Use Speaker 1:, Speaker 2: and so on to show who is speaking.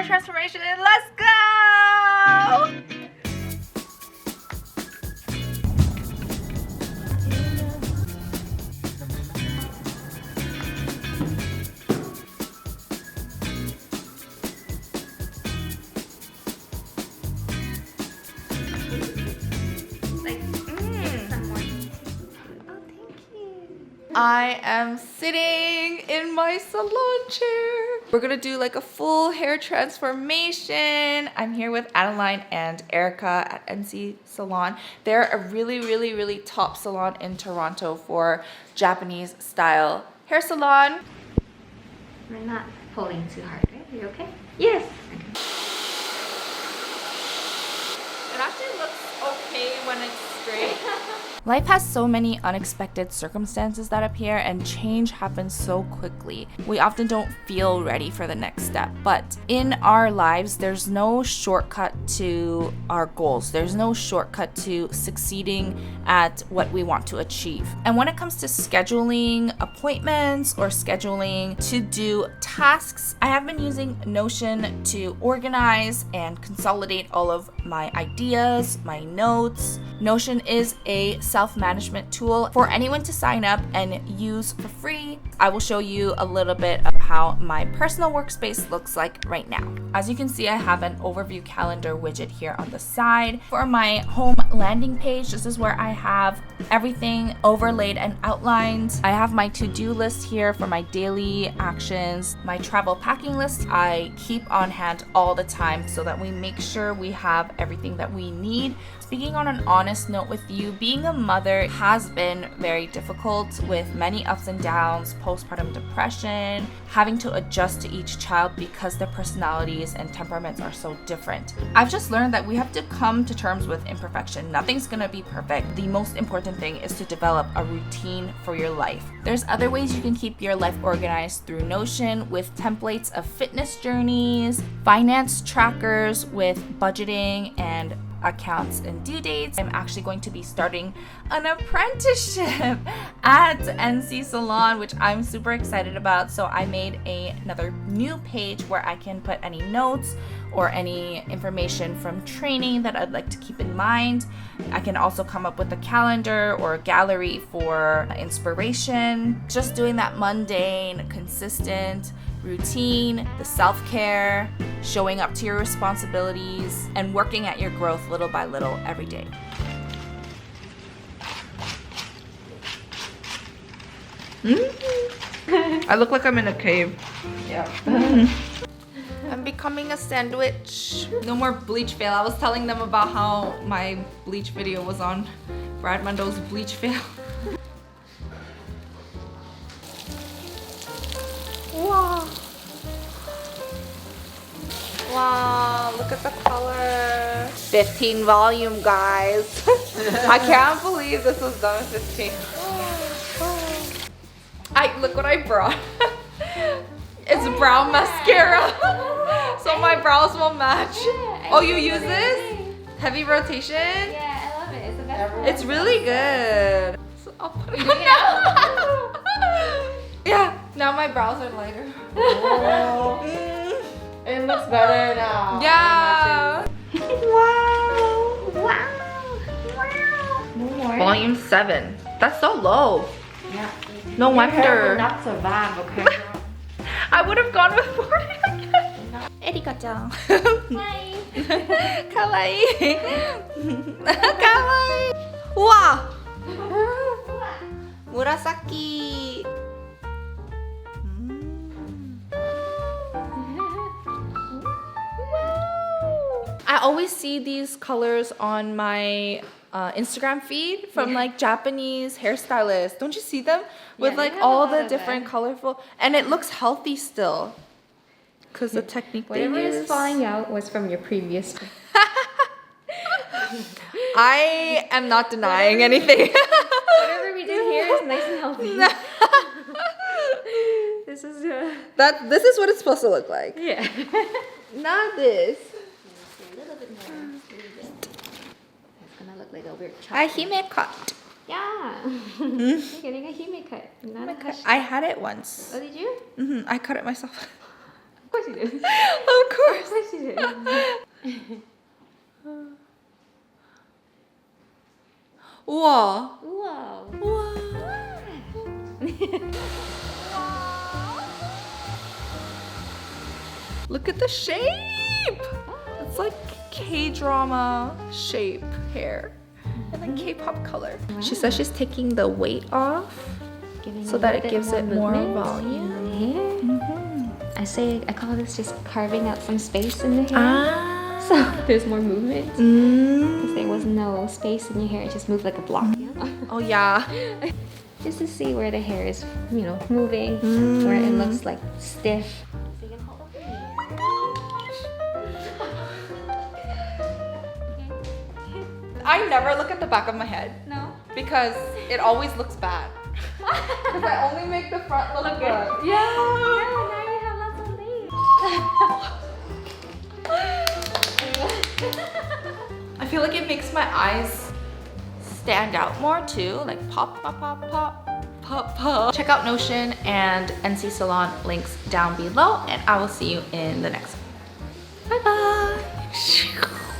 Speaker 1: transformation. Let's go! I am sitting in my salon chair. We're gonna do like a full hair transformation. I'm here with Addaline and Erika at NC Salon. They're a really top salon in Toronto for Japanese style hair salon.
Speaker 2: We're not pulling too hard, right? You okay? Yes. Okay.
Speaker 1: It actually looks okay when it's straight. Life has so many unexpected circumstances that appear, and change happens so quickly. We often don't feel ready for the next step, but in our lives, there's no shortcut to our goals. There's no shortcut to succeeding at what we want to achieve. And when it comes to scheduling appointments or scheduling to do tasks, I have been using Notion to organize and consolidate all of my ideas, my notes. Notion is a self-management tool for anyone to sign up and use for free. I will show you a little bit of how my personal workspace looks like right now. As you can see, I have an overview calendar widget here on the side. For my home landing page, this is where I have everything overlaid and outlined. I have my to-do list here for my daily actions, my travel packing list I keep on hand all the time so that we make sure we have everything that we need. Speaking on an honest note with you, being a mother has been very difficult with many ups and downs, postpartum depression, having to adjust to each child because their personalities and temperaments are so different. I've just learned that we have to come to terms with imperfection. Nothing's gonna be perfect. The most important thing is to develop a routine for your life. There's other ways you can keep your life organized through Notion with templates of fitness journeys, finance trackers with budgeting and accounts and due dates. I'm actually going to be starting an apprenticeship at NC Salon, which I'm super excited about. So I made another new page where I can put any notes or any information from training that I'd like to keep in mind. I can also come up with a calendar or a gallery for inspiration. Just doing that mundane, consistent routine, the self-care, showing up to your responsibilities, and working at your growth little by little every day. I look like I'm in a cave. Yeah. I'm becoming a sandwich. No more bleach fail. I was telling them about how my bleach video was on Brad Mundo's bleach fail. Wow. Wow, look at the color. 15 volume, guys. I can't believe this was done in 15. Look what I brought. It's brown mascara. So my brows will match. Oh, you use this? Heavy rotation?
Speaker 2: Yeah, I love it. It's the best.
Speaker 1: It's really good. So I'll put it on now. Yeah, now my brows are lighter.
Speaker 3: Oh. It looks better now.
Speaker 1: Yeah. Wow.
Speaker 2: Wow. Wow. No more.
Speaker 1: Volume 7. That's so low.
Speaker 2: Yeah.
Speaker 1: No
Speaker 3: Your hair will
Speaker 1: wonder.
Speaker 3: not survive, okay?
Speaker 1: I would have gone with 40 again. Erika-chan.
Speaker 2: Hi.
Speaker 1: Kawaii. Kawaii. Wow. Murasaki. I always see these colors on my Instagram feed from like Japanese hairstylists. Don't you see them? With
Speaker 2: Yeah,
Speaker 1: like
Speaker 2: they have a
Speaker 1: all
Speaker 2: lot
Speaker 1: the
Speaker 2: of
Speaker 1: different
Speaker 2: them.
Speaker 1: colorful, and it looks healthy still. Cause the technique they
Speaker 2: Whatever
Speaker 1: use.
Speaker 2: is falling out was from your previous.
Speaker 1: I am not denying anything.
Speaker 2: Whatever we did here is nice and healthy. This is
Speaker 1: This is what it's supposed to look like.
Speaker 2: yeah.
Speaker 1: Not this.
Speaker 2: A little bit more. It's gonna look like a weird
Speaker 1: A
Speaker 2: chop.
Speaker 1: hime cut.
Speaker 2: Yeah. You're getting a hime cut. Not a hush.
Speaker 1: I had it once.
Speaker 2: Oh, did you?
Speaker 1: I cut it myself.
Speaker 2: Of course you did.
Speaker 1: Of course. 우와.
Speaker 2: Whoa.
Speaker 1: 우와. Look at the shape. It's like K-drama shape hair. And then K-pop color. She says she's taking the weight off so that it gives it more volume.
Speaker 2: I call this just carving out some space in the hair.
Speaker 1: Ah.
Speaker 2: So there's more movement. If there was no space in your hair, it just moved like a block.
Speaker 1: Oh yeah.
Speaker 2: Just to see where the hair is, you know, moving, where it looks like stiff. So you can hold up your hair.
Speaker 1: I never look at the back of my head.
Speaker 2: No.
Speaker 1: Because it always looks bad. Because I only make the front look good.
Speaker 2: Yeah. Yeah, now you have lots of leaves.
Speaker 1: I feel like it makes my eyes stand out more too. Like pop, pop, pop, pop, pop, pop. Check out Notion and NC Salon links down below, and I will see you in the next one. Bye bye.